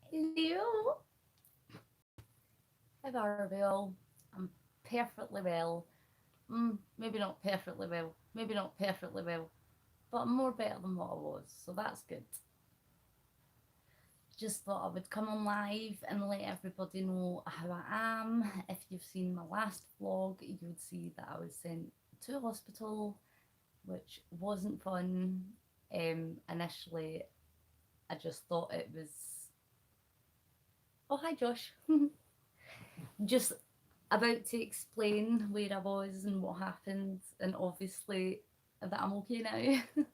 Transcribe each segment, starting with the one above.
Hello. How are we all? I'm perfectly well. Maybe not perfectly well. Maybe not perfectly well. But I'm more better than what I was, so that's good. Just thought I would come on live and let everybody know how I am. If you've seen my last vlog, you would see that I was sent to hospital, which wasn't fun. Initially, I just thought it was. Oh, hi, Josh. Just about to explain where I was and what happened, and obviously that I'm okay now.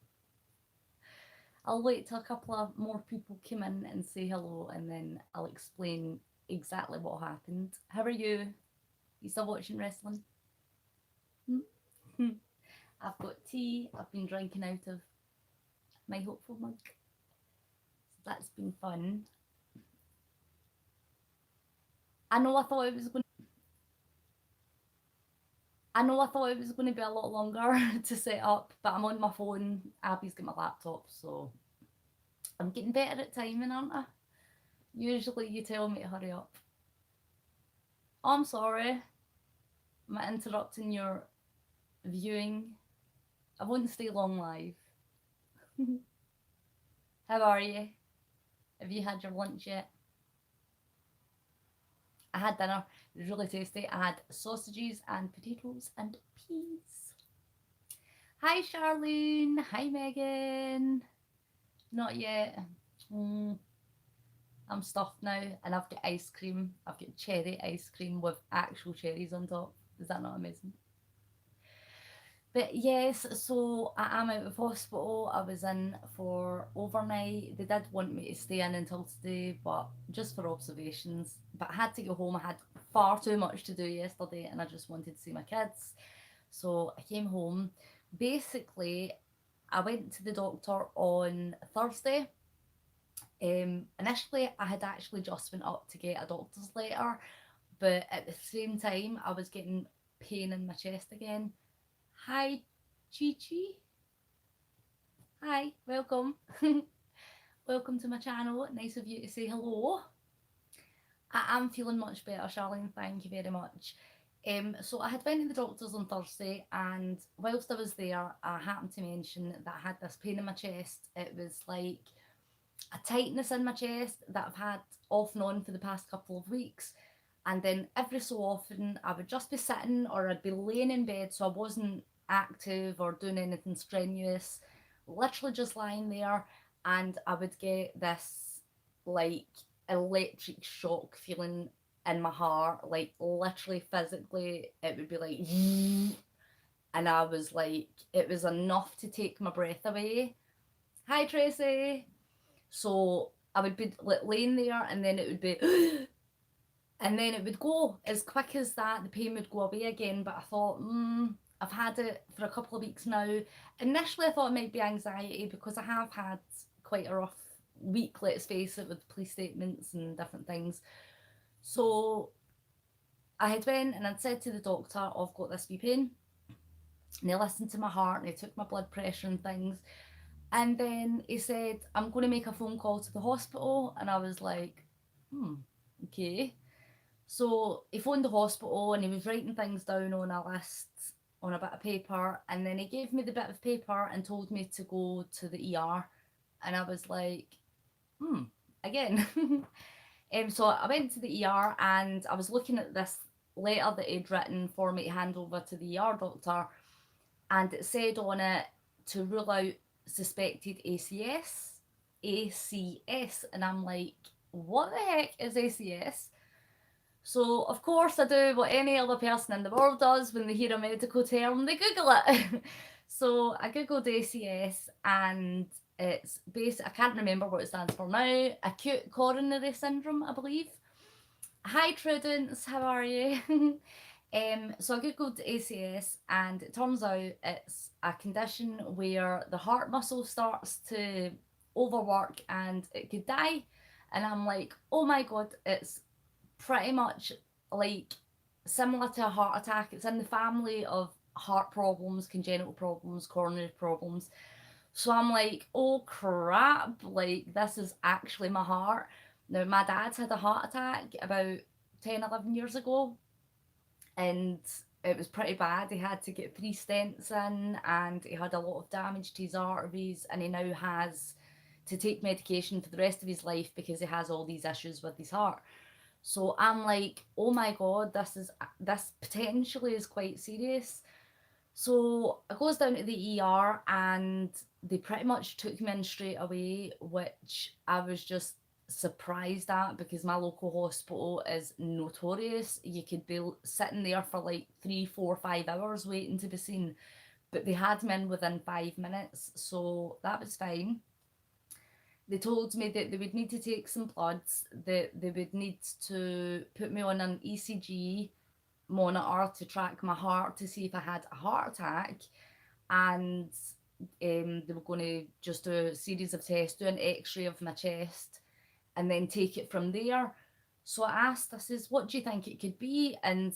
I'll wait till a couple of more people come in and say hello, and then I'll explain exactly what happened. How are you? You still watching wrestling? Hmm? I've got tea. I've been drinking out of my hopeful mug. So that's been fun. I know I thought it was going. I know I thought it was going to be a lot longer to set up, but I'm on my phone. Abbie's got my laptop, so I'm getting better at timing, aren't I? Usually you tell me to hurry up. Oh, I'm sorry. Am I interrupting your viewing? I won't stay long live. How are you? Have you had your lunch yet? I had dinner. It was really tasty. I had sausages and potatoes and peas. Hi, Charlene. Hi, Megan. Not yet. Mm, I'm stuffed now, and I've got ice cream. I've got cherry ice cream with actual cherries on top. Is that not amazing? But yes, so I am out of hospital. I was in for overnight. They did want me to stay in until today, but just for observations. But I had to go home. I had far too much to do yesterday, and I just wanted to see my kids. So I came home. Basically, I went to the doctor on Thursday. Initially, I had actually just went up to get a doctor's letter, but at the same time, I was getting pain in my chest again. Hi, Chi Chi. Hi, welcome. Welcome to my channel. Nice of you to say hello. I am feeling much better, Charlene. Thank you very much. So I had went to the doctors on Thursday, and whilst I was there, I happened to mention that I had this pain in my chest. It was like a tightness in my chest that I've had off and on for the past couple of weeks. And then every so often, I would just be sitting or I'd be laying in bed, so I wasn't active or doing anything strenuous, literally just lying there, and I would get this like electric shock feeling in my heart, like literally physically, it would be like, and I was like, it was enough to take my breath away. Hi, Tracy. So I would be like laying there, and then it would be, and then it would go as quick as that. The pain would go away again. But I thought, I've had it for a couple of weeks now. Initially, I thought it might be anxiety because I have had quite a rough week, let's face it, with police statements and different things. So I had went and I'd said to the doctor, I've got this wee pain. And they listened to my heart and they took my blood pressure and things. And then he said, I'm going to make a phone call to the hospital. And I was like, okay. So he phoned the hospital and he was writing things down on a list on a bit of paper. And then he gave me the bit of paper and told me to go to the ER. And I was like, again. So I went to the ER and I was looking at this letter that he'd written for me to hand over to the ER doctor. And it said on it to rule out suspected ACS. And I'm like, what the heck is ACS? So, of course, I do what any other person in the world does when they hear a medical term, they Google it. So, I Googled ACS and it's I can't remember what it stands for now. Acute coronary syndrome, I believe. Hi, Prudence, how are you? So I googled ACS and it turns out it's a condition where the heart muscle starts to overwork and it could die. And I'm like, oh my god, it's pretty much like similar to a heart attack. It's in the family of heart problems, congenital problems, coronary problems. So I'm like, oh crap, like this is actually my heart. Now, my dad had a heart attack about 10, 11 years ago, and it was pretty bad. He had to get 3 stents in, and he had a lot of damage to his arteries, and he now has to take medication for the rest of his life because he has all these issues with his heart. So I'm like, oh my god, this potentially is quite serious. So I goes down to the ER and they pretty much took me in straight away, which I was just surprised at because my local hospital is notorious. You could be sitting there for like 3, 4, 5 hours waiting to be seen, but they had me in within 5 minutes, so that was fine. They told me that they would need to take some bloods, that they would need to put me on an ECG monitor to track my heart to see if I had a heart attack, and they were going to just do a series of tests, do an x-ray of my chest, and then take it from there. So I asked, I says, what do you think it could be? And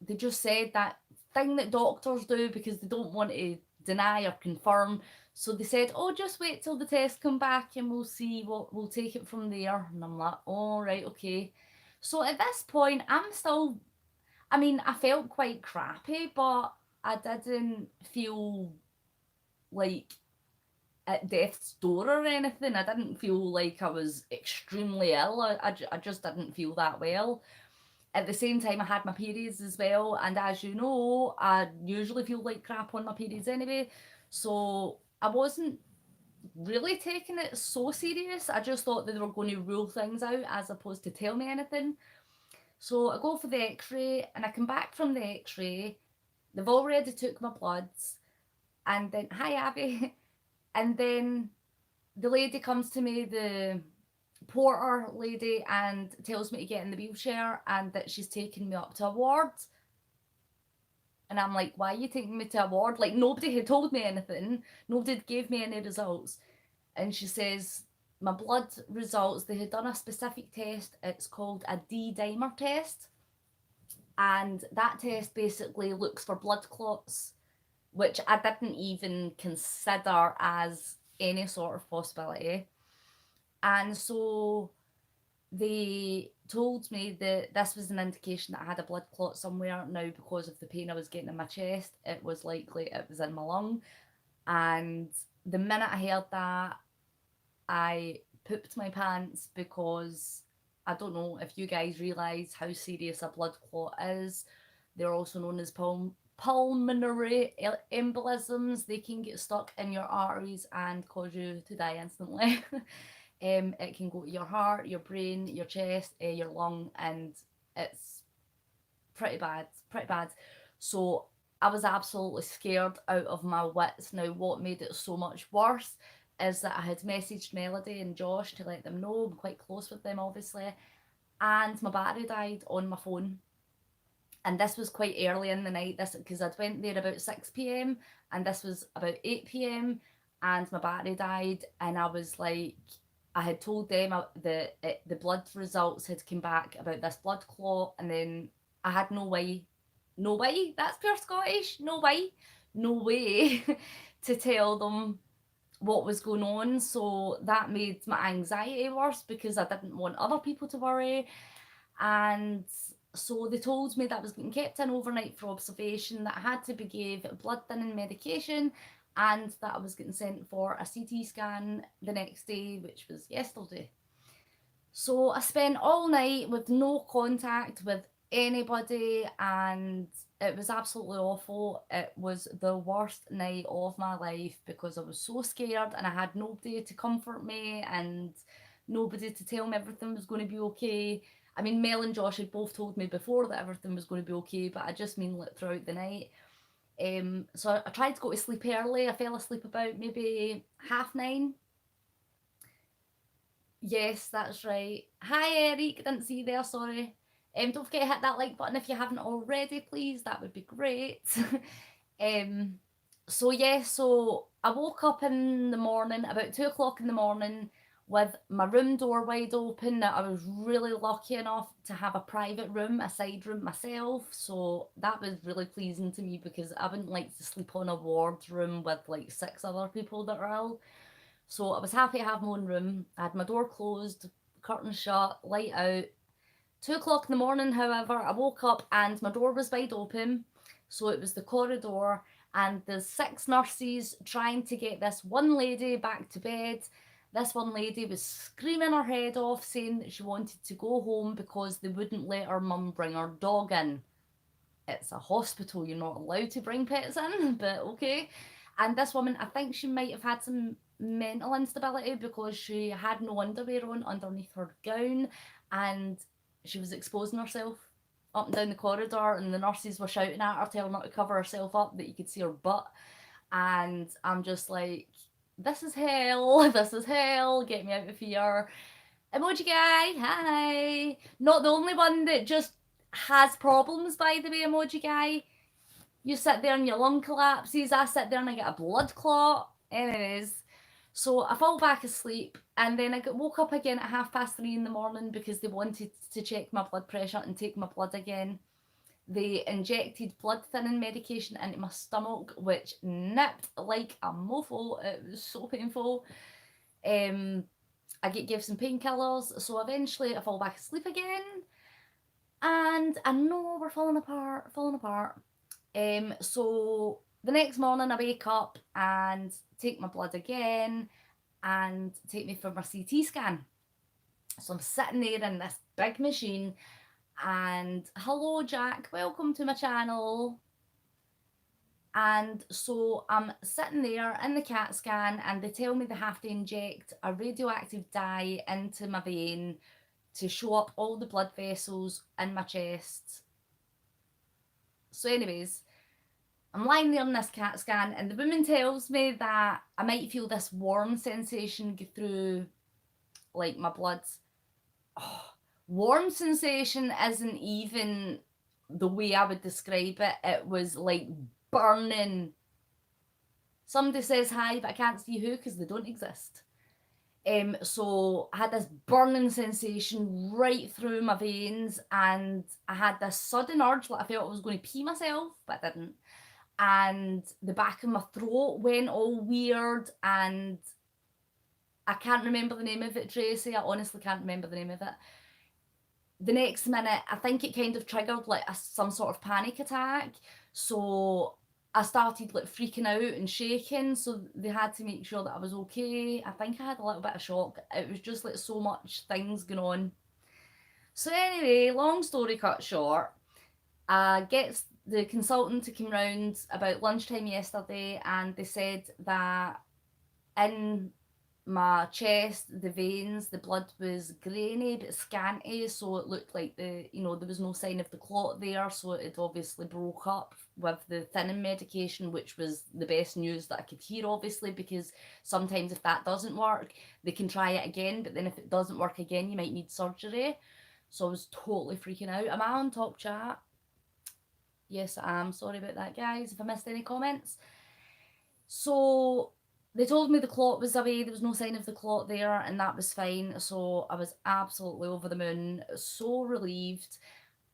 they just said that thing that doctors do because they don't want to deny or confirm. So they said, oh, just wait till the tests come back and we'll see what we'll take it from there. And I'm like, all right, okay. So at this point, I'm still, I mean, I felt quite crappy, but I didn't feel like at death's door or anything. I didn't feel like I was extremely ill. I just didn't feel that well. At the same time, I had my periods as well, and as you know, I usually feel like crap on my periods anyway. So I wasn't really taking it so serious. I just thought that they were going to rule things out as opposed to tell me anything. So I go for the x-ray and I come back from the x-ray. They've already took my bloods, and then, hi Abbie, and then the lady comes to me, the porter lady, and tells me to get in the wheelchair and that she's taking me up to a ward. And I'm like, why are you taking me to a ward? Like, nobody had told me anything. Nobody gave me any results. And she says, my blood results, they had done a specific test. It's called a D-dimer test. And that test basically looks for blood clots, which I didn't even consider as any sort of possibility. And so they told me that this was an indication that I had a blood clot somewhere. Now, because of the pain I was getting in my chest, it was likely it was in my lung. And the minute I heard that, I pooped my pants because I don't know if you guys realise how serious a blood clot is. They're also known as pulmonary embolisms. They can get stuck in your arteries and cause you to die instantly. It can go to your heart, your brain, your chest, your lung, and it's pretty bad, pretty bad. So I was absolutely scared out of my wits. Now, what made it so much worse is that I had messaged Melody and Josh to let them know. I'm quite close with them, obviously, and my battery died on my phone. And this was quite early in the night, this because I'd went there about 6 p.m. and this was about 8 p.m. and my battery died, and I was like, I had told them the blood results had come back about this blood clot, and then I had no way, that's pure Scottish, no way to tell them what was going on. So that made my anxiety worse because I didn't want other people to worry. And so they told me that I was getting kept in overnight for observation, that I had to be gave blood thinning medication, and that I was getting sent for a CT scan the next day, which was yesterday. So I spent all night with no contact with anybody, and it was absolutely awful. It was the worst night of my life because I was so scared and I had nobody to comfort me and nobody to tell me everything was going to be okay. I mean, Mel and Josh had both told me before that everything was going to be okay, but I just mean like throughout the night. So I tried to go to sleep early. I fell asleep about maybe 9:30. Yes, that's right. Hi, Eric. Didn't see you there, sorry. Don't forget to hit that like button if you haven't already, please. That would be great. um, so yeah, so I woke up in the morning, about 2 o'clock in the morning, with my room door wide open. I was really lucky enough to have a private room, a side room myself. So that was really pleasing to me because I wouldn't like to sleep on a ward room with like 6 other people that are ill. So I was happy to have my own room. I had my door closed, curtains shut, light out. 2 o'clock in the morning, however, I woke up and my door was wide open. So it was the corridor, and there's 6 nurses trying to get this one lady back to bed. This one lady was screaming her head off, saying that she wanted to go home because they wouldn't let her mum bring her dog in. It's a hospital, you're not allowed to bring pets in, but okay. And this woman, I think she might have had some mental instability because she had no underwear on underneath her gown, and she was exposing herself up and down the corridor, and the nurses were shouting at her, telling her to cover herself up, that you could see her butt. And I'm just like, this is hell, this is hell, get me out of here. Emoji guy, hi. Not the only one that just has problems, by the way, emoji guy. You sit there and your lung collapses, I sit there and I get a blood clot. Anyways, so I fall back asleep, and then I woke up again at 3:30 in the morning because they wanted to check my blood pressure and take my blood again. They injected blood thinning medication into my stomach, which nipped like a mofo. It was so painful. I get gave some painkillers, so eventually I fall back asleep again. And I know we're falling apart. So the next morning I wake up and take my blood again and take me for my CT scan. So I'm sitting there in this big machine, and hello Jack, welcome to my channel. And so I'm sitting there in the CAT scan, and they tell me they have to inject a radioactive dye into my vein to show up all the blood vessels in my chest. So anyways, I'm lying there in this CAT scan, and the woman tells me that I might feel this warm sensation go through like my blood. Oh, warm sensation isn't even the way I would describe it. It was like burning. Somebody says hi, but I can't see who because they don't exist. So I had this burning sensation right through my veins, and I had this sudden urge, like I felt I was going to pee myself, but I didn't. And the back of my throat went all weird, and I can't remember the name of it, Tracy. I honestly can't remember the name of it. The next minute, I think it kind of triggered like some sort of panic attack. So I started like freaking out and shaking. So they had to make sure that I was okay. I think I had a little bit of shock. It was just like so much things going on. So anyway, long story cut short, I get the consultant to come round about lunchtime yesterday, and they said that in my chest, the veins, the blood was grainy but scanty, so it looked like there was no sign of the clot there, so it obviously broke up with the thinning medication, which was the best news that I could hear, obviously, because sometimes if that doesn't work, they can try it again, but then if it doesn't work again, you might need surgery. So I was totally freaking out. Am I on top chat? Yes, I am. Sorry about that, guys, if I missed any comments. So they told me the clot was away, there was no sign of the clot there, and that was fine. So I was absolutely over the moon, so relieved.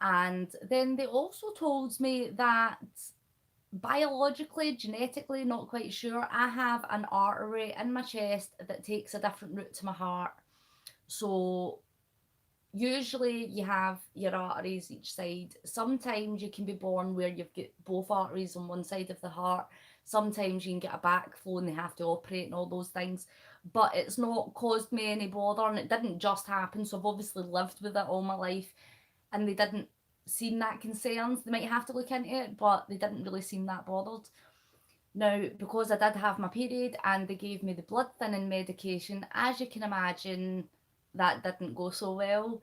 And then they also told me that biologically, genetically, not quite sure, I have an artery in my chest that takes a different route to my heart. So usually you have your arteries each side. Sometimes you can be born where you've got both arteries on one side of the heart. Sometimes you can get a backflow and they have to operate and all those things. But it's not caused me any bother, and it didn't just happen. So I've obviously lived with it all my life, and they didn't seem that concerned. They might have to look into it, but they didn't really seem that bothered. Now, because I did have my period and they gave me the blood thinning medication, as you can imagine, that didn't go so well,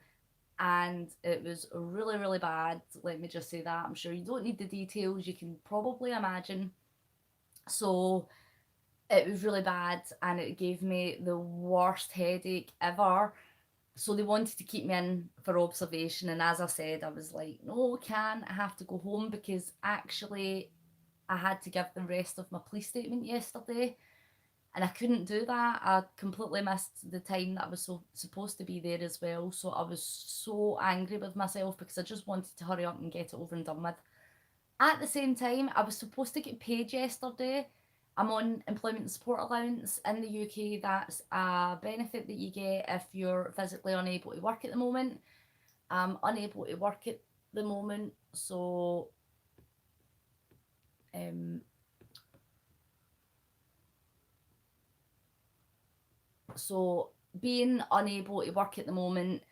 and it was really, really bad. Let me just say that. I'm sure you don't need the details, you can probably imagine. So it was really bad, and it gave me the worst headache ever. So they wanted to keep me in for observation, and as I said, I was like, no, I have to go home, because actually I had to give the rest of my police statement yesterday, and I couldn't do that. I completely missed the time that I was supposed to be there as well. So I was so angry with myself because I just wanted to hurry up and get it over and done with. At the same time, I was supposed to get paid yesterday, I'm on employment support allowance in the UK. That's a benefit that you get if you're physically unable to work at the moment. I'm unable to work at the moment, so being unable to work at the moment,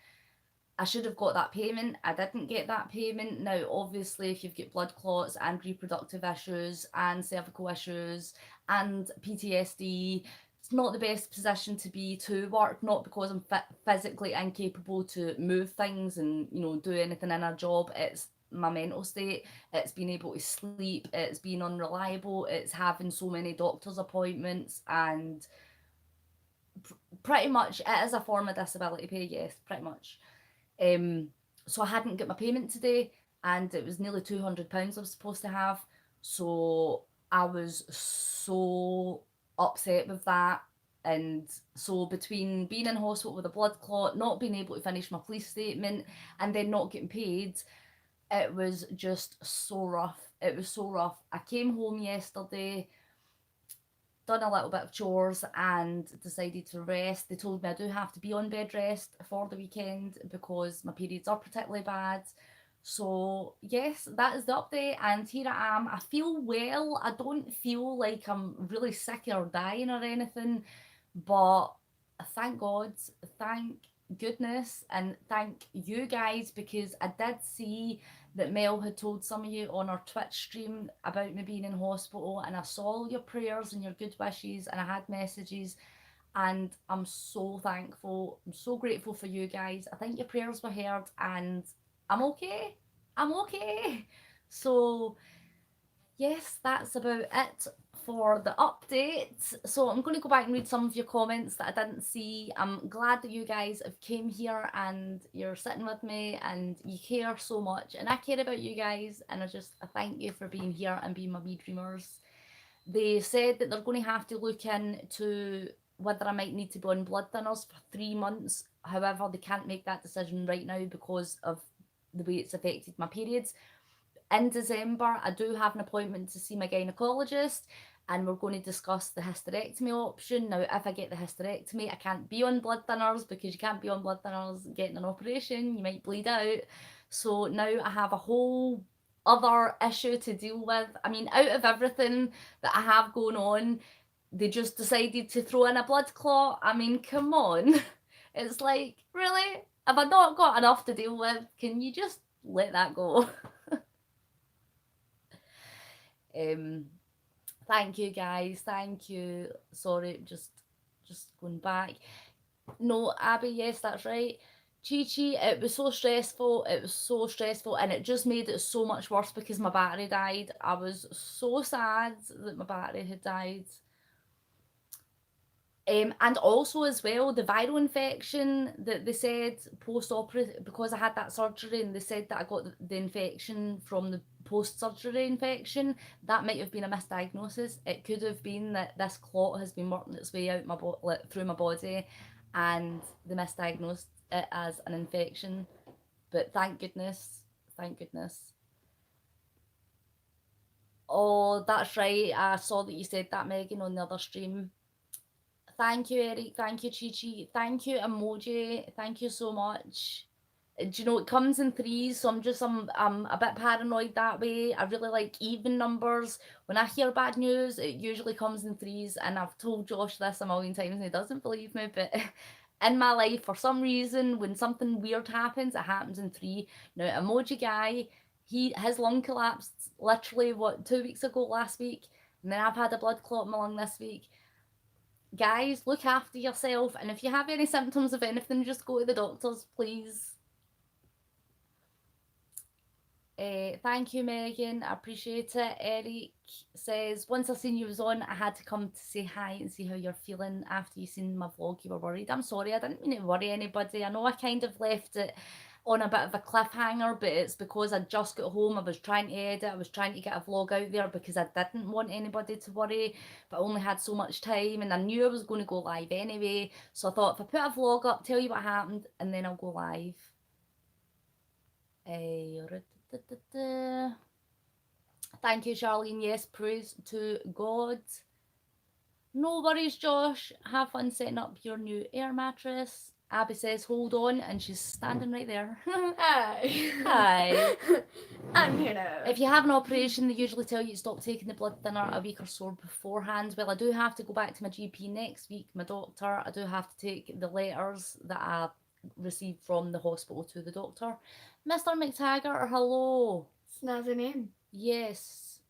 I should have got that payment. I didn't get that payment. Now, obviously, if you've got blood clots and reproductive issues and cervical issues and PTSD, it's not the best position to be to work, not because I'm physically incapable to move things and, you know, do anything in a job. It's my mental state, it's being able to sleep, it's being unreliable, it's having so many doctor's appointments, and pretty much it is a form of disability pay, yes, pretty much. So I hadn't got my payment today, and it was nearly £200 I was supposed to have. So I was so upset with that. And so between being in hospital with a blood clot, not being able to finish my police statement, and then not getting paid, it was just so rough. It was so rough. I came home yesterday, done a little bit of chores, and decided to rest. They told me I do have to be on bed rest for the weekend because my periods are particularly bad. So yes, that is the update, and here I am. I feel well. I don't feel like I'm really sick or dying or anything, but thank God, thank goodness, and thank you guys, because I did see that Mel had told some of you on our Twitch stream about me being in hospital, and I saw your prayers and your good wishes, and I had messages, and I'm so thankful. I'm so grateful for you guys. I think your prayers were heard, and I'm okay. I'm okay. So yes, that's about it for the update. So I'm going to go back and read some of your comments that I didn't see. I'm glad that you guys have came here and you're sitting with me and you care so much, and I care about you guys, and I thank you for being here and being my wee dreamers. They said that they're going to have to look into whether I might need to be on blood thinners for 3 months. However, they can't make that decision right now because of the way it's affected my periods. In December, I do have an appointment to see my gynecologist, and we're going to discuss the hysterectomy option. Now, if I get the hysterectomy, I can't be on blood thinners, because you can't be on blood thinners getting an operation. You might bleed out. So now I have a whole other issue to deal with. I mean, out of everything that I have going on, they just decided to throw in a blood clot. I mean, come on. It's like, really? Have I not got enough to deal with? Can you just let that go? Thank you guys, thank you. Sorry, just going back. No, Abbie, yes, that's right. Chi Chi, it was so stressful, and it just made it so much worse because my battery died. I was so sad that my battery had died. And also as well, the viral infection that they said post-operative, because I had that surgery, and they said that I got the infection from the post-surgery infection, that might have been a misdiagnosis. It could have been that this clot has been working its way out through my body, and they misdiagnosed it as an infection. But thank goodness, thank goodness. Oh, that's right. I saw that you said that, Megan, on the other stream. Thank you, Eric. Thank you, Chi Chi. Thank you, Emoji. Thank you so much. Do you know, it comes in threes, so I'm a bit paranoid that way. I really like even numbers. When I hear bad news, it usually comes in threes, and I've told Josh this a million times and he doesn't believe me, but in my life, for some reason, when something weird happens, it happens in three. Now, Emoji Guy, his lung collapsed literally, 2 weeks ago, last week, and then I've had a blood clot in my lung this week. Guys, look after yourself, and if you have any symptoms of anything, just go to the doctors, please. Thank you, Megan. I appreciate it. Eric says, once I seen you was on, I had to come to say hi and see how you're feeling after you seen my vlog. You were worried. I'm sorry, I didn't mean to worry anybody. I know I kind of left it on a bit of a cliffhanger, but it's because I just got home. I was trying to edit, I was trying to get a vlog out there because I didn't want anybody to worry, but I only had so much time, and I knew I was going to go live anyway, so I thought if I put a vlog up, tell you what happened, and then I'll go live. Thank you, Charlene. Yes, praise to God. No worries, Josh. Have fun setting up your new air mattress. Abbie says, hold on, and she's standing right there. Hi. Hi. I'm here now. If you have an operation, they usually tell you to stop taking the blood thinner a week or so beforehand. Well, I do have to go back to my GP next week, my doctor. I do have to take the letters that I received from the hospital to the doctor. Mr. McTaggart, hello. Snazzy name. Yes.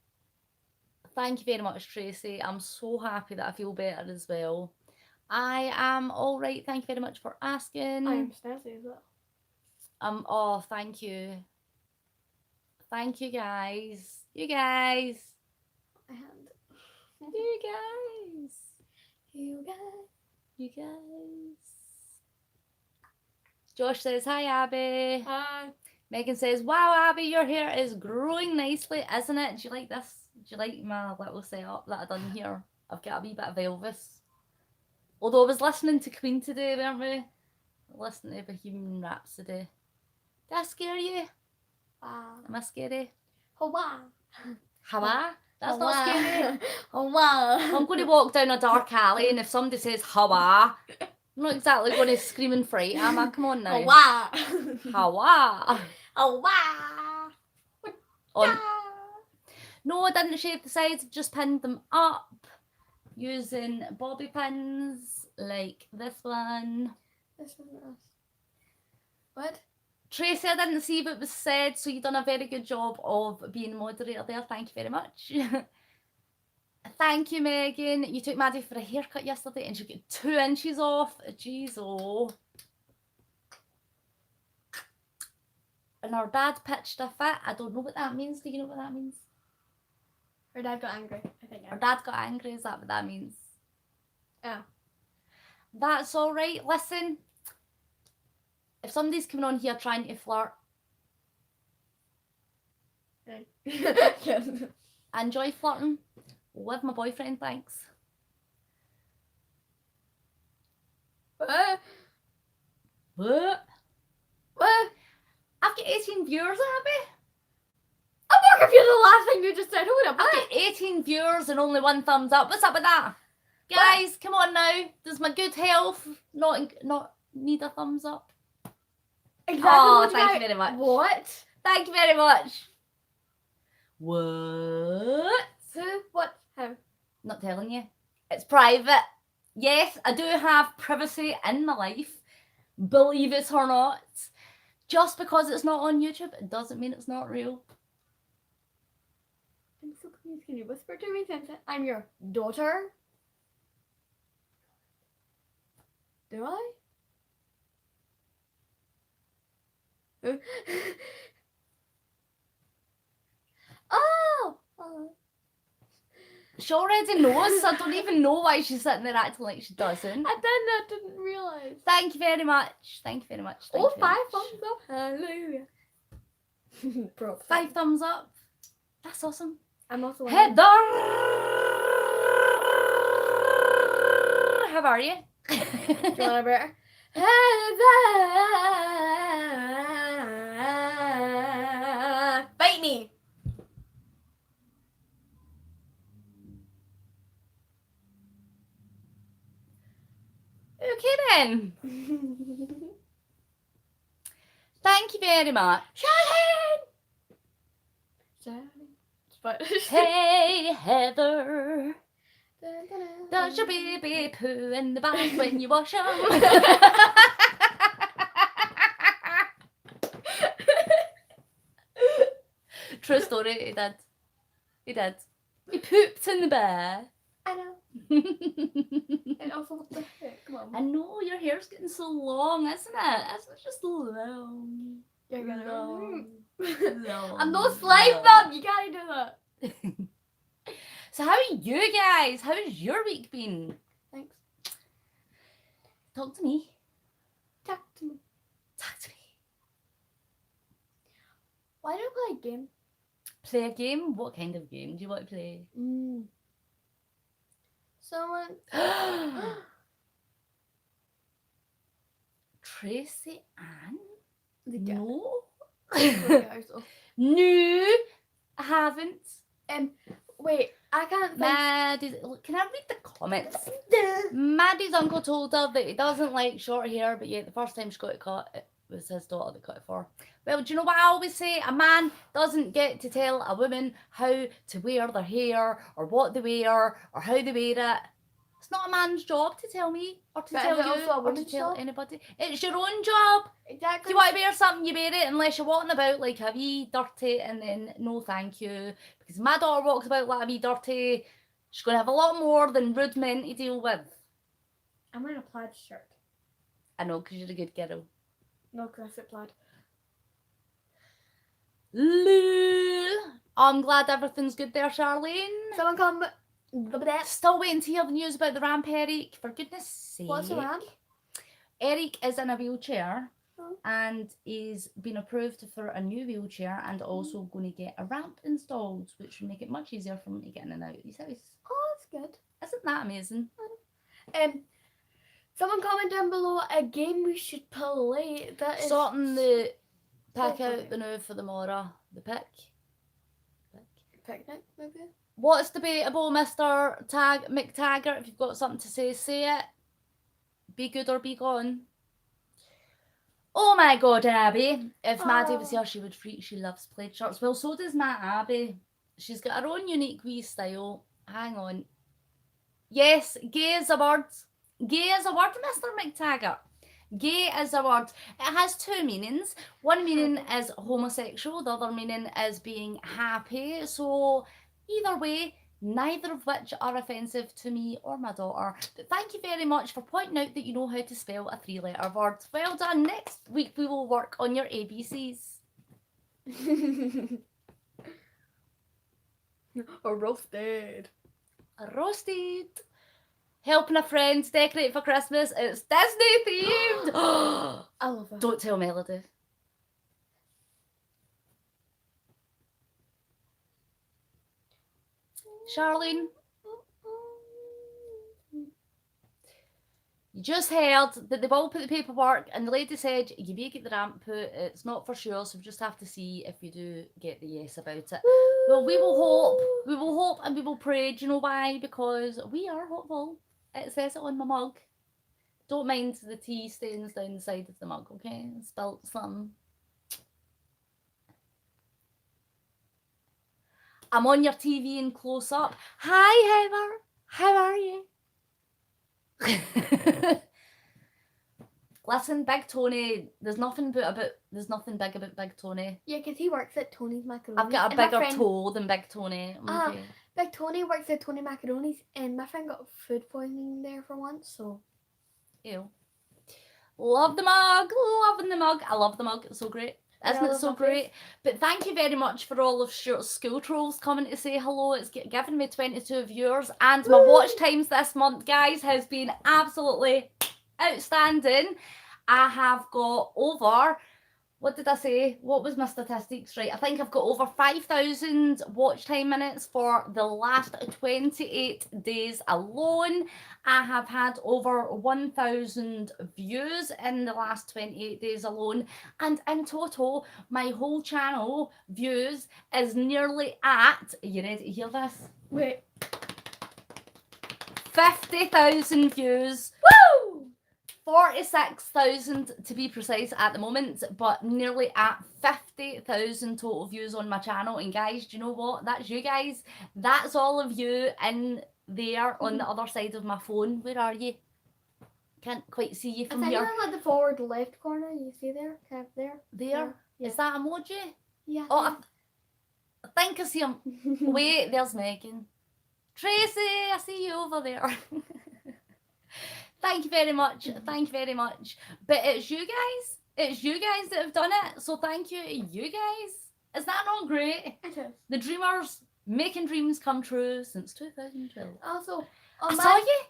Thank you very much, Tracy. I'm so happy that I feel better as well. I am all right. Thank you very much for asking. I'm snazzy as well. Oh, thank you. Thank you, guys. You guys. My hand. You guys. You guys. You guys. Josh says, hi, Abbie. Hi. Megan says, wow, Abbie, your hair is growing nicely, isn't it? Do you like this? Do you like my little setup that I've done here? I've got a wee bit of Elvis. Although I was listening to Queen today, weren't we? Listening to Bohemian Rhapsody. Did I scare you? Wow. Am I scary? Hawa. Hawa? That's not scary. Hawa. I'm going to walk down a dark alley and if somebody says Hawa, I'm not exactly going to scream and fright, am I? Come on now. Hawa. Hawa. Hawa. On. No, I didn't shave the sides, just pinned them up using bobby pins like this one. This isn't us. What? Tracy, I didn't see what was said, so you've done a very good job of being moderator there. Thank you very much. Thank you, Megan. You took Maddie for a haircut yesterday and she got 2 inches off. Jeez, oh. And our dad pitched a fit. I don't know what that means. Do you know what that means? Her dad got angry, I think. Our dad got angry. Is that what that means? Oh. That's all right. Listen, if somebody's coming on here trying to flirt, Yes. I enjoy flirting with my boyfriend, thanks. What? What? What? I've got 18 viewers, Abbie. I'm more confused the last thing you just said. Hold up. I've got 18 viewers and only 1 thumbs up. What's up with that? Guys, come on now. Does my good health not need a thumbs up? Exactly. Oh, thank you very much. What? Thank you very much. What? Who? What? How? Not telling you. It's private. Yes, I do have privacy in my life. Believe it or not. Just because it's not on YouTube, it doesn't mean it's not real. I'm so confused. Can you whisper to me since I'm your daughter? Do I? Oh! She already knows, so I don't even know why she's sitting there acting like she doesn't. I didn't realize. Thank you very much. Thank you very much. Thank Oh, you very 5 much. thumbs up. Hallelujah. Bro, 5 thumbs up. That's awesome. I'm also Heather! How are you? Do you want a better? Bite me. Okay then. Thank you very much. Hey Heather, does your baby poo in the bath when you wash them? True story, he did. He did. He pooped in the bath. I know. And also, what the heck? Come on. I know, your hair's getting so long, isn't it? It's just long. You're gonna Long. I'm no slime bum. You gotta do that. So how are you guys? How's your week been? Thanks. Talk to me. Talk to me. Talk to me. Why do you play a game? Play a game? What kind of game do you want to play? Someone. Tracy Ann? The guy. No. Okay, so. No, I haven't. Wait. I can't think. Maddie's, can I read the comments? Maddie's uncle told her that he doesn't like short hair, but yet the first time she got it cut, it was his daughter that cut it for her. Well, do you know what I always say? A man doesn't get to tell a woman how to wear their hair, or what they wear, or how they wear it. It's not a man's job to tell me, or to But tell is it you, also a or to woman's tell job? anybody. It's your own job. If Exactly. you want to wear something, you wear it, unless you're walking about like a wee dirty, and then no thank you. Because my daughter walks about like a wee dirty, she's going to have a lot more than rude men to deal with. I'm wearing a plaid shirt. I know, because you're a good girl. No, because I said plaid. I'm glad everything's good there, Charlene. Someone come. Still waiting to hear the news about the ramp, Eric. For goodness sake. What's the ramp? Eric is in a wheelchair, Oh. and he's been approved for a new wheelchair, and also going to get a ramp installed, which will make it much easier for him to get in and out of his house. Oh, that's good. Isn't that amazing? Someone comment down below a game we should play. That is Sorting the pick so out funny. the now for the Mora. The pick. Picnic, maybe. What's debatable, Mr. McTaggart? If you've got something to say it. Be good or be gone. Oh my God, Abbie. If Maddie was here, she would freak. She loves plaid shirts. Well, so does my Abbie. She's got her own unique wee style. Hang on. Yes, gay is a word. Gay is a word, Mr. McTaggart. Gay is a word. It has two meanings. One meaning is homosexual. The other meaning is being happy. So either way, neither of which are offensive to me or my daughter. But thank you very much for pointing out that you know how to spell a 3-letter word. Well done. Next week we will work on your ABCs. Or roasted. Roasted. Helping a friend decorate for Christmas. It's Disney themed. I love it. Don't tell Melody. Charlene, you just heard that they've all put the paperwork, and the lady said you may get the ramp put. It's not for sure, so we just have to see if we do get the yes about it. Well, we will hope, and we will pray. Do you know why? Because we are hopeful. It says it on my mug. Don't mind the tea stains down the side of the mug, okay? Spilt some. I'm on your TV in close up. Hi, Heather. How are you? Listen, Big Tony. There's nothing big about Big Tony. Yeah, because he works at Tony's Macaroni. I've got a bigger toe than Big Tony. Okay. Big Tony works at Tony Macaroni's, and my friend got food poisoning there for once, so. Ew. Love the mug. Loving the mug. I love the mug. It's so great. Isn't it so great? But thank you very much for all of Stuart's school trolls coming to say hello. It's given me 22 viewers, and my watch times this month, guys, has been absolutely outstanding. I have got over, what did I say? What was my statistics? Right, I think I've got over 5,000 watch time minutes for the last 28 days alone. I have had over 1,000 views in the last 28 days alone. And in total, my whole channel views is nearly at, are you ready to hear this? Wait. 50,000 views. Woo! 46,000 to be precise at the moment, but nearly at 50,000 total views on my channel. And guys, do you know what? That's you guys. That's all of you in there on the other side of my phone. Where are you? Can't quite see you from here. I think I'm at the forward left corner. You see there? Kind of there. There? Yeah. Is that emoji? Yeah. Oh, I think I see him. Wait, there's Megan. Tracy, I see you over there. Thank you very much. Thank you very much. But it's you guys. It's you guys that have done it. So thank you to you guys. Is that not great? It is. The Dreamers making dreams come true since 2012. Also, I saw you.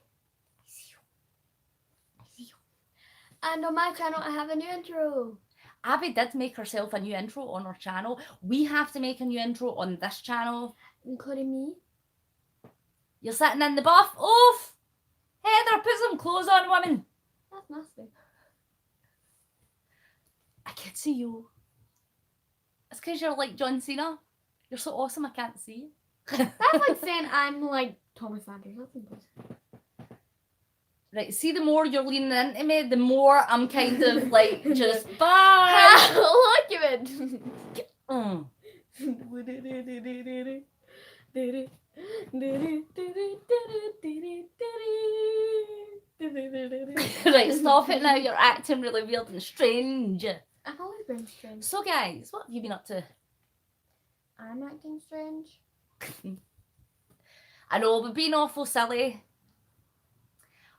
And on my channel, I have a new intro. Abbie did make herself a new intro on her channel. We have to make a new intro on this channel. Including me. You're sitting in the buff. Oof! Heather, put some clothes on, woman. That's nasty. I can see you. It's because you're like John Cena. You're so awesome, I can't see you. That's like saying I'm like Thomas Sanders. That's impossible. Right, see, the more you're leaning into me, the more I'm kind of like just bye. Look at it. Mm. Right, stop it now. You're acting really weird and strange. I've always been strange. So, guys, what have you been up to? I'm acting strange. I know, we've been awful silly.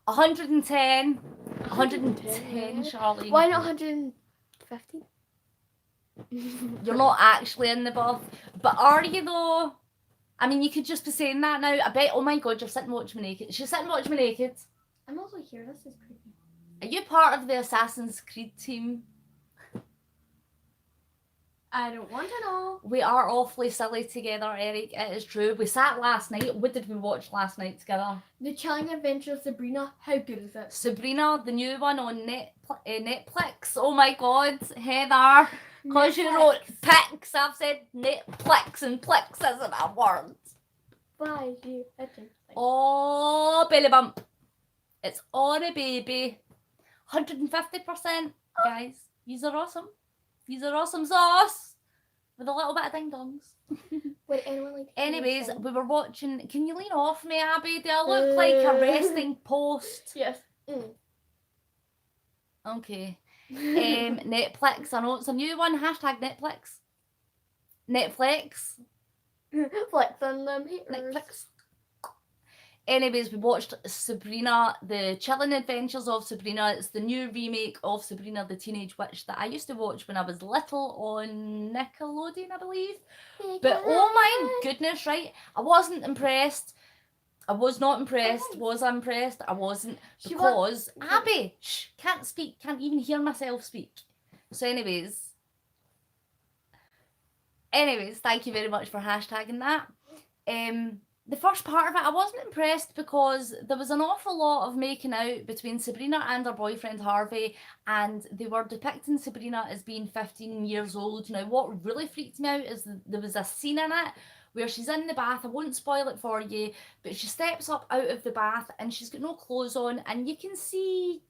110. 110, Charlie. Why not 150? You're not actually in the bath. But are you, though? I mean, you could just be saying that now. I bet, oh my God, you're sitting watching me naked. She's sitting watching me naked. I'm also here. This is creepy. Are you part of the Assassin's Creed team? I don't want to know. We are awfully silly together, Eric. It is true. We sat last night. What did we watch last night together? The Chilling Adventure of Sabrina. How good is it? Sabrina, the new one on Netflix. Oh my God, Heather. Because you wrote Pix, I've said Netflix, and Plix isn't a word. Why you? Oh, belly bump. It's on a baby. 150%. Guys, these are awesome. These are awesome sauce. With a little bit of ding dongs. Would anyone like to Anyways, listen? we were watching. Can you lean off me, Abbie? Do I look like a resting post? Yes. Okay. Netflix. I know it's a new one. Hashtag Netflix. Netflix. Flex on them haters. Netflix. Anyways, we watched Sabrina, the Chilling Adventures of Sabrina. It's the new remake of Sabrina the Teenage Witch that I used to watch when I was little on Nickelodeon, I believe. But oh my goodness, right? I wasn't impressed. I was not impressed. Was I impressed? I wasn't. Because Abbie, shh, can't speak, can't even hear myself speak. So anyways, thank you very much for hashtagging that. The first part of it, I wasn't impressed because there was an awful lot of making out between Sabrina and her boyfriend Harvey, and they were depicting Sabrina as being 15 years old. Now, what really freaked me out is there was a scene in it where she's in the bath. I won't spoil it for you, but she steps up out of the bath and she's got no clothes on, and you can see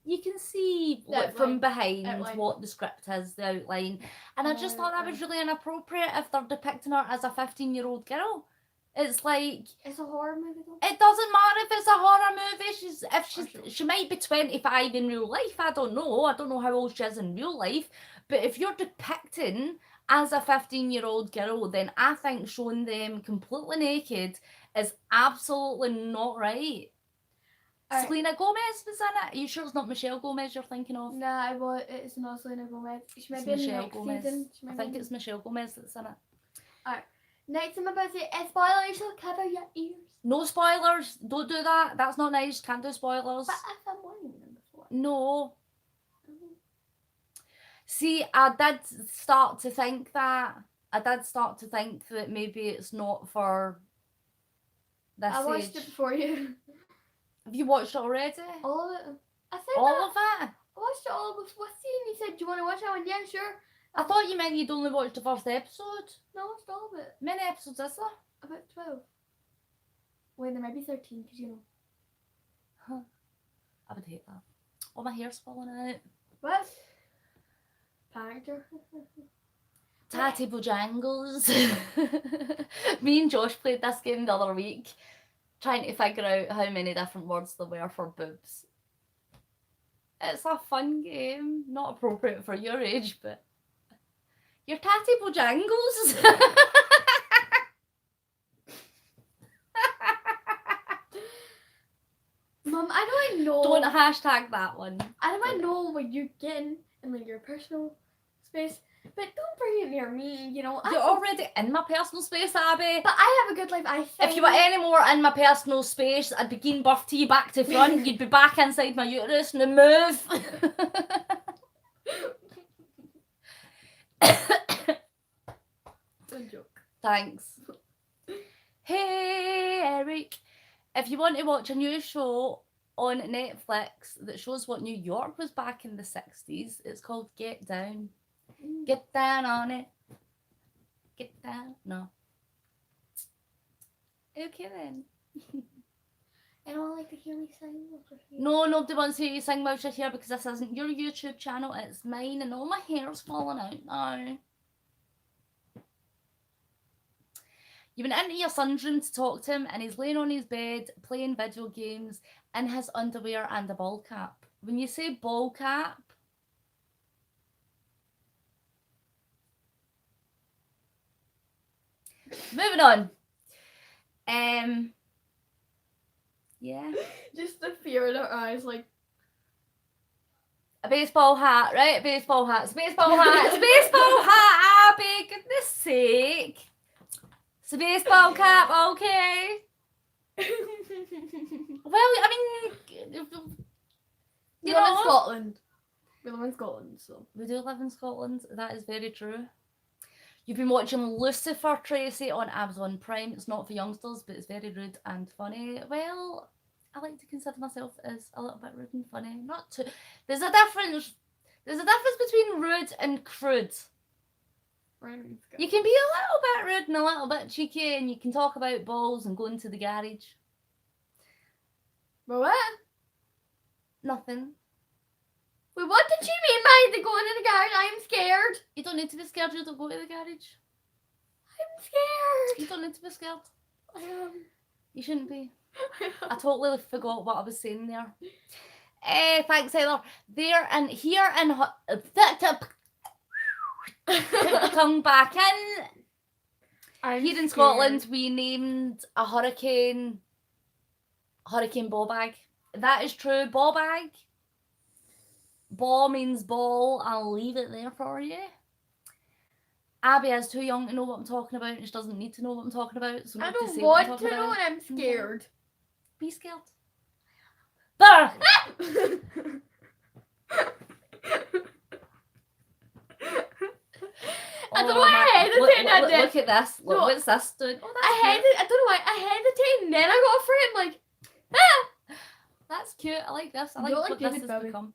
like, from behind what the script is, the outline. And I just thought that was really inappropriate if they're depicting her as a 15-year-old girl. It's like, it's a horror movie though. It doesn't matter if it's a horror movie. She might be 25 in real life. I don't know how old she is in real life. But if you're depicting as a 15-year-old girl, then I think showing them completely naked is absolutely not right. Selena Gomez was in it. Are you sure it's not Michelle Gomez you're thinking of? No, it's not Selena Gomez. She might be in Michelle next Gomez. season. I think it's Michelle Gomez that's in it. Alright. Next I'm about to say a spoiler, you shall cover your ears. No spoilers. Don't do that. That's not nice. Can't do spoilers. But if I'm warning them before. No. See, I did start to think that maybe it's not for this I watched age. it before you. Have you watched it already? All of it. I said all that. of it? I watched it all before you said, do you want to watch it? I went, yeah, sure. I thought you meant you'd only watched the first episode. No, I watched all of it. How many episodes is there? About 12. Wait, there might be 13, because you know. Huh. I would hate that. Oh, my hair's falling out. What? Character. Tatty Bojangles. Me and Josh played this game the other week, trying to figure out how many different words there were for boobs. It's a fun game, not appropriate for your age, but your Tatty Bojangles. Mum, I don't know. Don't hashtag that one. I don't know what you're getting in like your personal space, but don't bring it near me, you know. You're already in my personal space, Abbie. But I have a good life, I think. If you were any more in my personal space, I'd be giving birth to you back to front. You'd be back inside my uterus. Now move. Good joke. Thanks. Hey, Eric. If you want to watch a new show on Netflix that shows what New York was back in the 60s, it's called Get Down. Get down on it. Get down. No. Okay then. I don't like to hear me sing. No, nobody wants to hear you sing whilst you're here because this isn't your YouTube channel, it's mine and all my hair's falling out now. You've been into your son's room to talk to him and he's laying on his bed playing video games in his underwear and a ball cap. When you say ball cap, moving on. Yeah. Just the fear in her eyes, like. A baseball hat, right? A baseball hat. It's a baseball hat. It's a baseball hat, Abbie. Goodness sake. It's a baseball cap, okay. Well, I mean, You live in Scotland. We live in Scotland, so. We do live in Scotland. That is very true. You've been watching Lucifer, Tracy, on Amazon Prime. It's not for youngsters, but it's very rude and funny. Well, I like to consider myself as a little bit rude and funny. Not too. There's a difference. There's a difference between rude and crude. You can be a little bit rude and a little bit cheeky, and you can talk about balls and going to the garage. But what? Nothing. Wait, what did you mean by the going in the garage? I'm scared. You don't need to be scared. You don't go to the garage. I'm scared. You don't need to be scared. I You shouldn't be. I totally forgot what I was saying there. Thanks, Heather. There and here and put the tongue back in. Here in Scotland, we named a hurricane ball bag. That is true. Ball bag. Ball means ball. I'll leave it there for you. Abbie is too young to know what I'm talking about, and she doesn't need to know what I'm talking about. So I not to don't say what I'm want to talking know, about. and I'm scared. Be scared. Bah! I don't know why I hesitated at this. Look at this. Look, No. what's this doing? Oh, that's I don't know why I hesitated, and then I got afraid. I'm like, ah! That's cute. I like this. I You like don't what like this David has Bowie? become.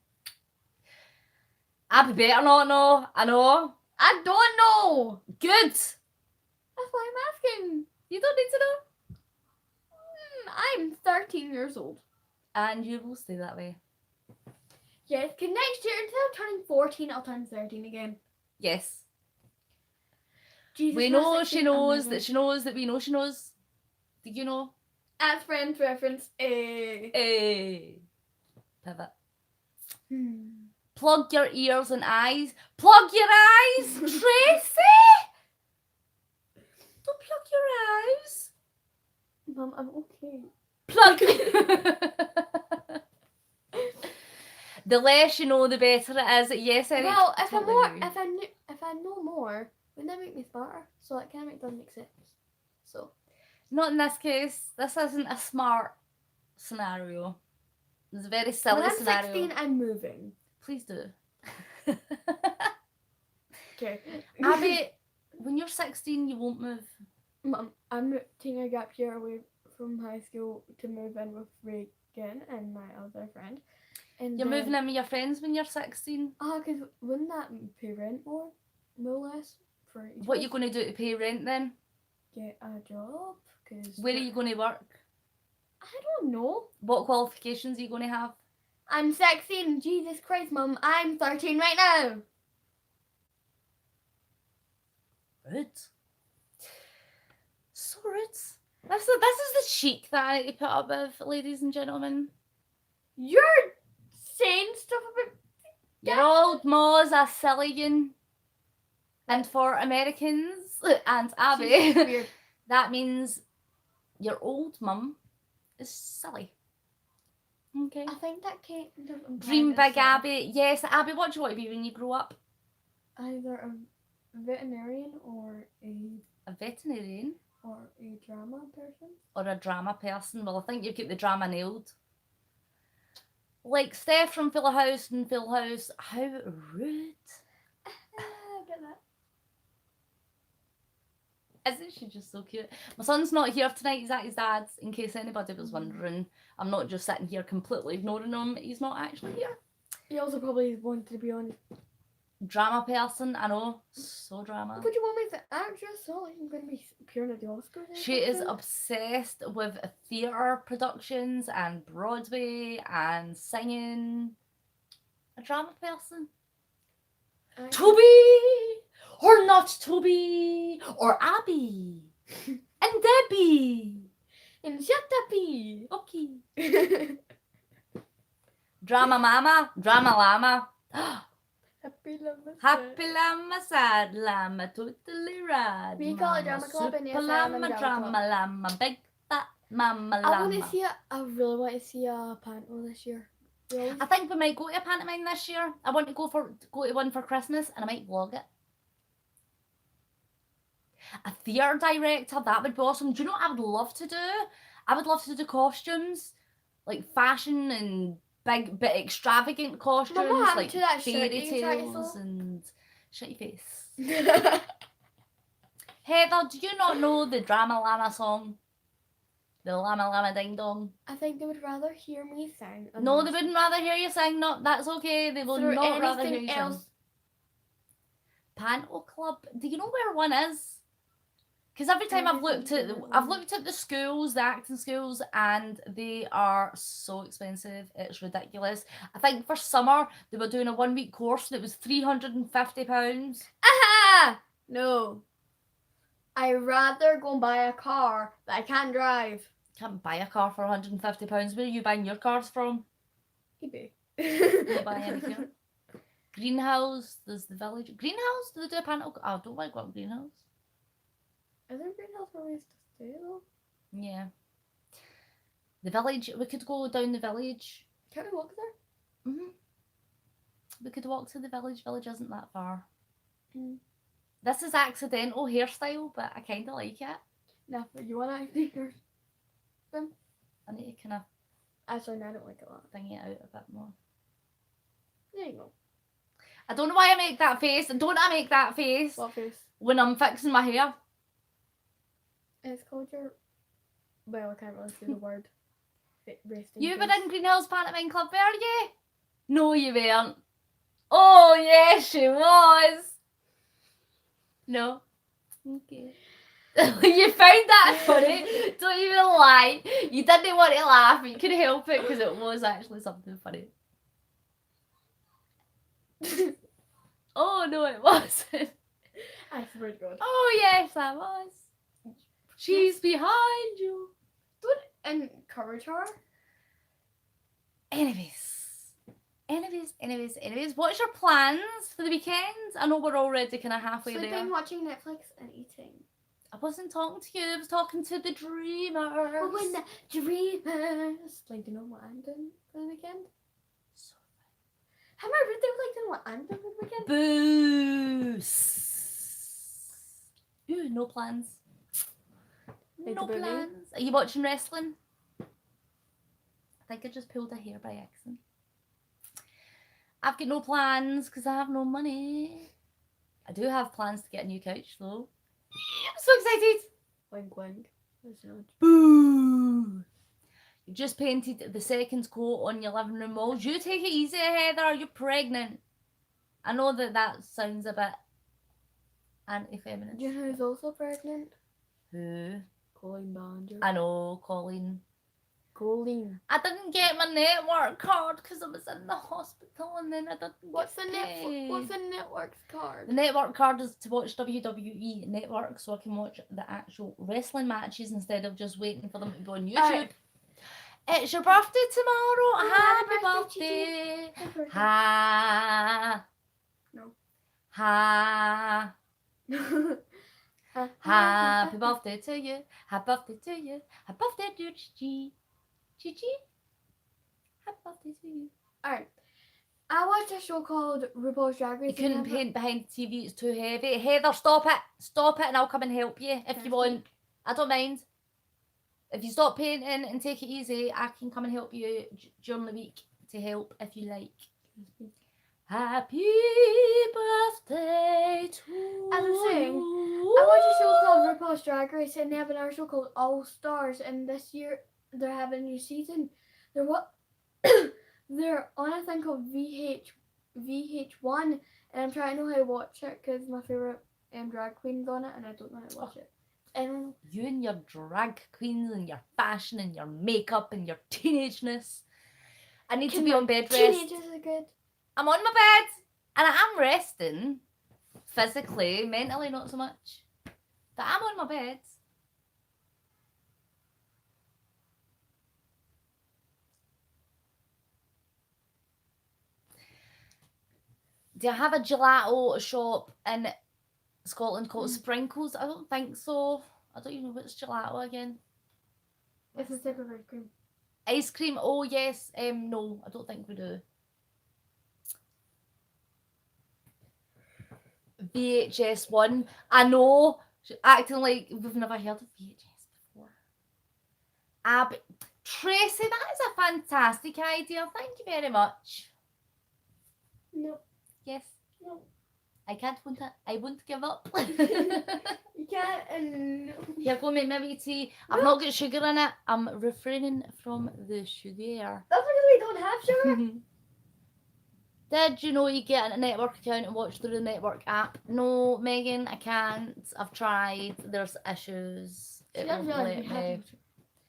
Abbie better not know. I know. I don't know. Good. That's why I'm asking. You don't need to know. I'm 13 years old. And you will stay that way. Yes, because next year, instead of turning 14, I'll turn 13 again. Yes. Jesus, We my know 16, she knows I'm that she knows that we know she knows. Did you know? As friends reference, Hey. Pivot. Hmm. Plug your ears and eyes. Plug your eyes, Tracy! Don't plug your eyes. Mum, I'm okay. Plug. The less you know, the better it is. Yes, Eric. Well, if totally agree. if I know more, wouldn't that make me smarter? So that kind of doesn't make sense. So Not in this case. This isn't a smart scenario. It's a very silly when I'm scenario. 16, I'm moving. Please do. Okay. Abbie, when you're 16, you won't move. Mum, I'm taking a gap year away from high school to move in with Reagan and my other friend. And You're moving in with your friends when you're 16. because wouldn't that pay rent more or less for each What of are you us? going to do to pay rent then? Get a job? Cause Where are you going to work? I don't know. What qualifications are you going to have? I'm 16. Jesus Christ, Mum. I'm 13 right now. Rude. So rude. This is the cheek that I need to put up with, ladies and gentlemen. You're saying stuff about. Your old ma's a sillion. And for Americans and Abbie, She's weird. that means your old mum is silly. Okay. I think that kind of implies Dream it's big, like Abbie. Yes, Abbie, what do you want to be when you grow up? either a veterinarian or A veterinarian a drama person. or a drama person? Well, I think you've got the drama nailed. Like Steph from Full House and Full House. How rude. I get that. Isn't she just so cute? My son's not here tonight. He's at his dad's, in case anybody was wondering. I'm not just sitting here completely ignoring him. He's not actually here. He also probably wanted to be on Drama person, I know. So drama. Would you want me to actress? So like I'm gonna be appearing at the Oscars. or She is something? obsessed with theatre productions and Broadway and singing. A drama person. I- Toby! Or not Toby! Or Abbie! And Debbie! And shut up, P. Okay. Drama mama, drama llama. Happy love. Happy llama, sad llama, totally rad. We call it mama, drama club and super yes, I am in llama, drama club. llama, big fat mama I want llama. to see I really want to see a panto this year. Really? I think we might go to a pantomime this year. I want to go to one for Christmas, and I might vlog it. A theatre director, that would be awesome. Do you know what I would love to do? I would love to do costumes, like fashion and big but extravagant costumes, happened like to that shirt fairy that you tried to tales sew? and shitty face. Heather, do you not know the Drama Llama song? The Llama Llama Ding Dong? I think they would rather hear me sing. No, they wouldn't rather hear you sing. No, that's okay. They will not rather hear you sing. Panto Club. Do you know where one is? Because every time I've looked at the schools, the acting schools, and they are so expensive. It's ridiculous. I think for summer they were doing a 1 week course and it was £350. Aha! No. I'd rather go and buy a car that I can't drive. Can't buy a car for £150. Where are you buying your cars from? eBay. You buy anything. Greenhouse. There's the village. Greenhouse? Do they do a panto? Oh, I don't like going Greenhouse. Are there greenhouse where we used to stay though? Yeah. The village. We could go down the village. Can we walk there? We could walk to the village. Village isn't that far. Mm. This is accidental hairstyle, but I kind of like it. No, but you want to actually hear them? I need to kind of Actually, no, I don't like it a lot. thing it out a bit more. There you go. I don't know why I make that face. Don't I make that face What face? when I'm fixing my hair? It's called your... Well, I can't really say the word. Resting You were face. in Greenhouse Pantomime Club, were you? No, you weren't. Oh, yes, she was. No. Okay. You found that funny. Don't even lie. You didn't want to laugh, but you couldn't help it because it was actually something funny. Oh, no, it wasn't. I swear to God. Oh, yes, I was. She's behind you. Don't encourage her. Anyways, what's your plans for the weekend? I know we're already kind of halfway Sleeping, there. watching Netflix, and eating. I wasn't talking to you, I was talking to the Dreamerz. Oh, when the Dreamerz. Like, do you know what I'm doing for the weekend? Have I read they like doing what I'm doing for the weekend? Boo. Ooh, no plans. Like No the movie? plans. Are you watching wrestling? I think I just pulled a hair by accident. I've got no plans because I have no money. I do have plans to get a new couch though. I'm so excited. Wink, wink. There's no- Boo. You just painted the second coat on your living room walls. You take it easy, Heather. You're pregnant. I know that sounds a bit anti-feminist. Do you know who's also pregnant? Who? Colleen Ballinger. I know, Colleen. Colleen. I didn't get my network card because I was in the hospital and then I didn't What's the get paid. What's the network's card? The network card is to watch WWE Network so I can watch the actual wrestling matches instead of just waiting for them to go on YouTube. Alright. It's your birthday tomorrow. Oh, Happy happy birthday. Happy birthday. Ha. No. Ha. Happy birthday to you. Happy birthday to you. Happy birthday to Gigi. Gigi. Happy birthday to you. Alright. I watched a show called RuPaul's Drag Race. You couldn't paint behind the TV, it's too heavy. Heather, stop it. Stop it and I'll come and help you if you want. I don't mind. If you stop painting and take it easy, I can come and help you during the week to help if you like. Happy birthday to you. As I'm saying, I watched a show called RuPaul's Drag Race and they have another show called All Stars, and this year they're having a new season. They're on a thing called VH1, and I'm trying to know how to watch it because my favourite drag queen's on it and I don't know how to watch it. And You and your drag queens and your fashion and your makeup and your teenageness. I need to be on bed rest. Teenagers are good. I'm on my bed and I'm resting physically, mentally not so much. But I'm on my bed. Do you have a gelato shop in Scotland called Sprinkles? I don't think so. I don't even know what's gelato again. It's a type of ice cream. Ice cream? Oh yes. No, I don't think we do. VHS1. I know. Acting like we've never heard of VHS before. Abbie. Tracy, that is a fantastic idea. Thank you very much. No. Yes. No. I can't want it. I won't give up. You can't. Here, go make me a wee tea. I've not got sugar in it. I'm refraining from the sugar. That's because we don't have sugar. Did you know you get a network account and watch through the network app? No, Megan, I can't. I've tried. There's issues. It won't let me.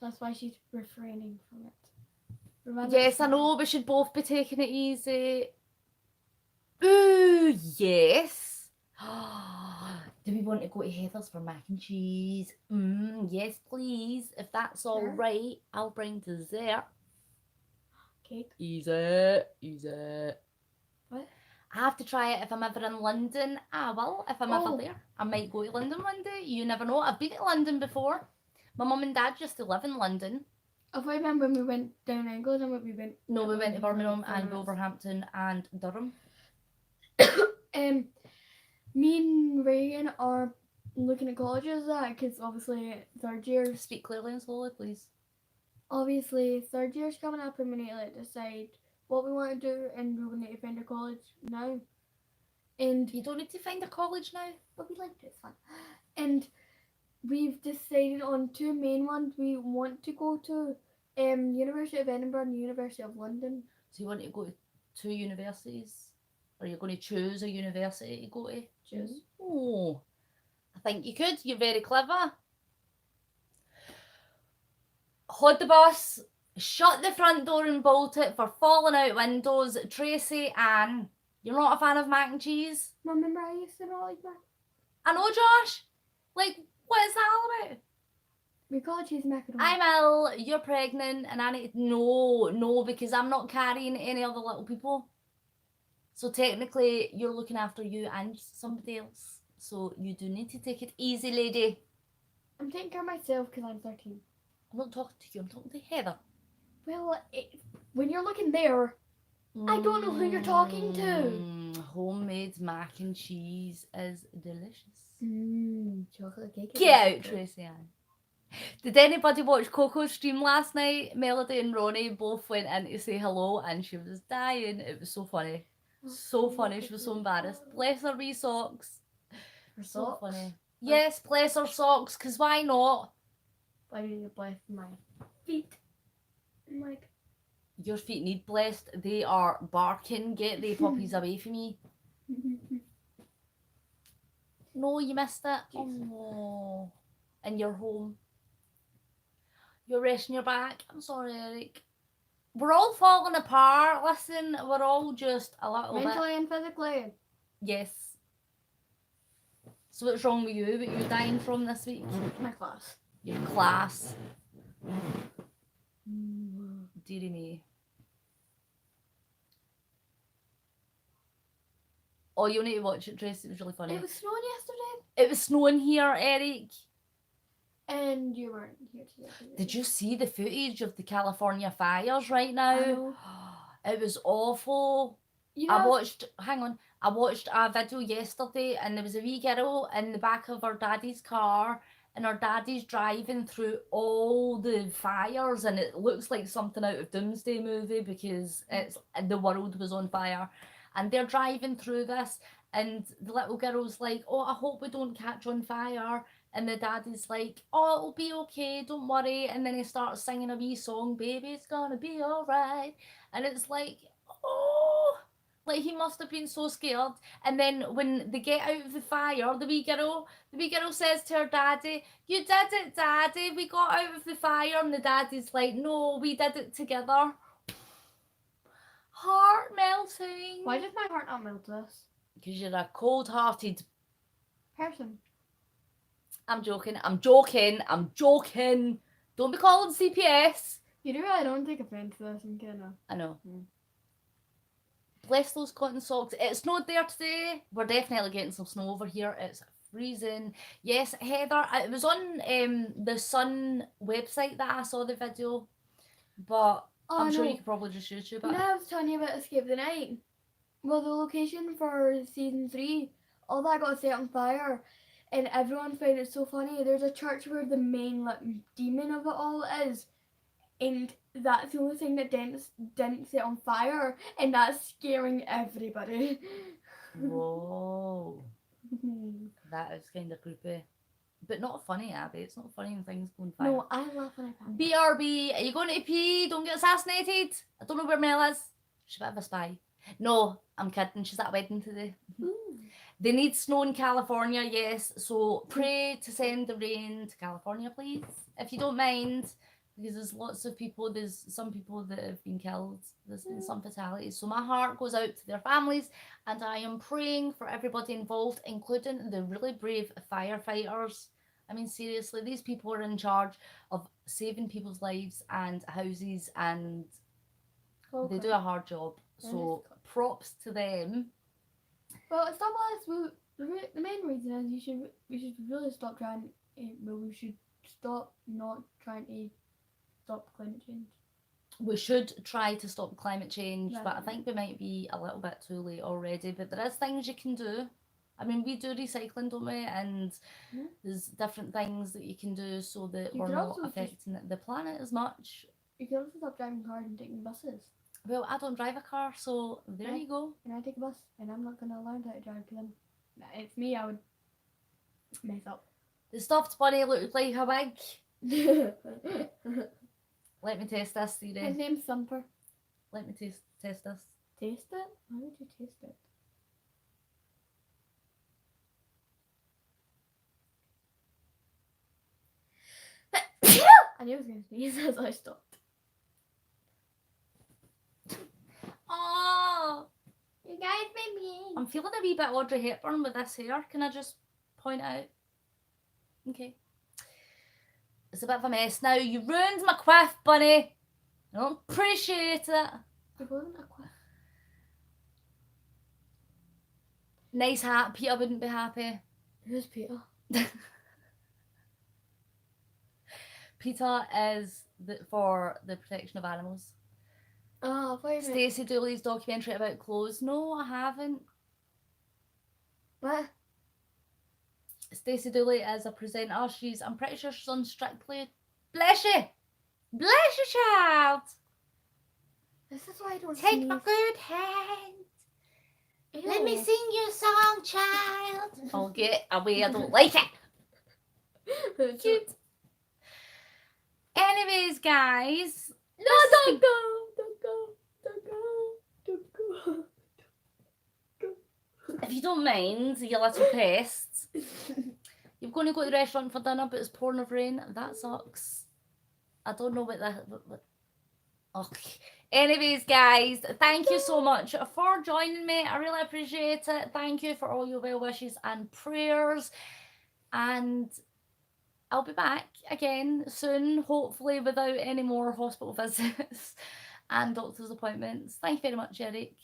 That's why she's refraining from it. Yes, I know. We should both be taking it easy. Ooh, yes. Do we want to go to Heather's for mac and cheese? Yes, please. If that's all right, I'll bring dessert. Cake. Easy, easy. What? I have to try it if I'm ever in London. I will, if I'm ever there. I might go to London one day. You never know. I've been to London before. My mum and dad used to live in London. I remember when we went down England and we went... No, we went to Birmingham and Wolverhampton and Durham. Me and Reagan are looking at colleges because obviously third year. Speak clearly and slowly, please. Obviously third year's coming up and we need to decide what we want to do and we need to find a college now. And you don't need to find a college now, but we like it, it's fun. And we've decided on two main ones we want to go to, University of Edinburgh and University of London. So you want to go to two universities? Or you're going to choose a university to go to? Choose. Oh, I think you could. You're very clever. Hold the bus, shut the front door and bolt it for falling out windows. Tracy Ann, you're not a fan of mac and cheese? Remember I used to not like that? I know, Josh. Like, what is that all about? We call cheese macaroni. I'm ill, you're pregnant, and I need... No, because I'm not carrying any other little people. So technically, you're looking after you and somebody else. So you do need to take it easy, lady. I'm taking care of myself because I'm 13. I'm not talking to you, I'm talking to Heather. Well, when you're looking there, I don't know who you're talking to. Homemade mac and cheese is delicious. Chocolate cake. Get out, Tracy Ann. Did anybody watch Coco's stream last night? Melody and Ronnie both went in to say hello and she was dying. It was so funny. So funny. She was so embarrassed. Bless her wee socks. Her so socks? Funny. Yes, bless her socks, because why not? Why do you bless my feet? I'm like... Your feet need blessed. They are barking. Get the puppies away from me. No, you missed it. Oh, and you're home. You're resting your back. I'm sorry, Eric. We're all falling apart. Listen, we're all just a little mentally bit... and physically. Yes. So what's wrong with you? What are you dying from this week? My class. Your class. Dearie me. Oh, you need to watch it, Trace. It was really funny. It was snowing yesterday. It was snowing here, Eric. And you weren't here today. Did you see the footage of the California fires right now? It was awful. I watched a video yesterday and there was a wee girl in the back of her daddy's car and her daddy's driving through all the fires and it looks like something out of Doomsday movie because the world was on fire and they're driving through this and the little girl's like, oh, I hope we don't catch on fire. And the daddy's like, oh, it'll be okay, don't worry. And then he starts singing a wee song, baby, it's gonna be alright. And it's like, oh, Like, he must have been so scared. And then when they get out of the fire, the wee girl says to her daddy, "You did it, daddy. We got out of the fire." And the daddy's like, "No, we did it together." Heart melting. Why does my heart not melt this? Because you're a cold-hearted Person. I'm joking. Don't be calling CPS. You do really don't take offence to this, I'm kidding. I know. Mm. Bless those cotton socks. It snowed there today. We're definitely getting some snow over here. It's freezing. Yes, Heather, it was on the Sun website that I saw the video, but I'm sure you could probably just YouTube it. You know, I was telling you about Escape the Night. Well, the location for season 3, all that got set on fire, and everyone found it so funny. There's a church where the main like demon of it all is, and that's the only thing that didn't set on fire, and that's scaring everybody. Whoa. That is kind of creepy. But not funny, Abbie. It's not funny when things go on fire. No, I laugh when I panic. BRB, are you going to pee? Don't get assassinated. I don't know where Mel is. She's a bit of a spy. No, I'm kidding. She's at a wedding today. They need snow in California, yes. So pray to send the rain to California, please. If you don't mind. Because there's lots of people, there's some people that have been killed. There's been some fatalities. So my heart goes out to their families. And I am praying for everybody involved, including the really brave firefighters. I mean, seriously, these people are in charge of saving people's lives and houses, and they do a hard job. So props to them. Well, it's not like the main reason is we should really stop trying. We should stop not trying to stop climate change. We should try to stop climate change, Right. but I think we might be a little bit too late already. But there is things you can do. I mean, we do recycling, don't we? And there's different things that you can do so that we're not affecting the planet as much. You can also stop driving cars and taking buses. Well, I don't drive a car, so there you go. And I take a bus, and I'm not going to learn how to drive because it's me, I would mess up. The stuffed bunny looked like a wig. Let me test this, Siri. His name's Thumper. Let me test this. Taste it? Why would you taste it? I knew I was going to sneeze as I stopped. Oh, You guys made me. I'm feeling a wee bit Audrey Hepburn with this hair. Can I just point out? Okay. It's a bit of a mess now. You ruined my quiff, bunny. I don't appreciate it. It wasn't a quiff. Nice hat. Peter wouldn't be happy. Who's Peter? Peter is for the protection of animals. Oh, I thought you meant... Stacey Dooley's documentary about clothes. No, I haven't. What? Stacey Dooley is a presenter. I'm pretty sure she's on Strictly. Bless you! Bless you, child! This is why I don't Take sneeze. my good hand. Ew. Let me sing you a song, child. Oh, get away. I don't like it. Cute. Anyways, guys. No, don't go. Don't go. Don't go. Don't go. If you don't mind, you little pests. You're going to go to the restaurant for dinner, but it's pouring with rain. That sucks. I don't know what that... Okay. Anyways, guys, thank you so much for joining me. I really appreciate it. Thank you for all your well wishes and prayers. And I'll be back again soon, hopefully without any more hospital visits and doctor's appointments. Thank you very much, Eric.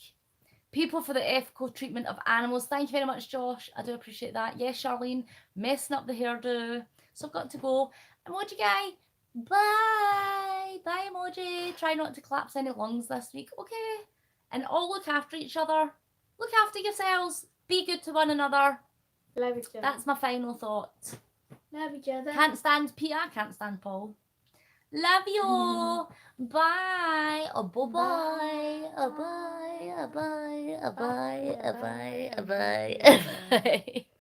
People for the ethical treatment of animals. Thank you very much, Josh. I do appreciate that. Yes, Charlene, messing up the hairdo. So I've got to go. Emoji guy, bye. Bye, emoji. Try not to collapse any lungs this week, okay? And all look after each other. Look after yourselves. Be good to one another. Love each other. That's my final thought. Love each other. Can't stand Peter, can't stand Paul. Love you all. Bye. Oh, bye-bye. Oh, bye. Oh, bye. Oh, bye. Oh, bye. Oh, bye. Oh, bye.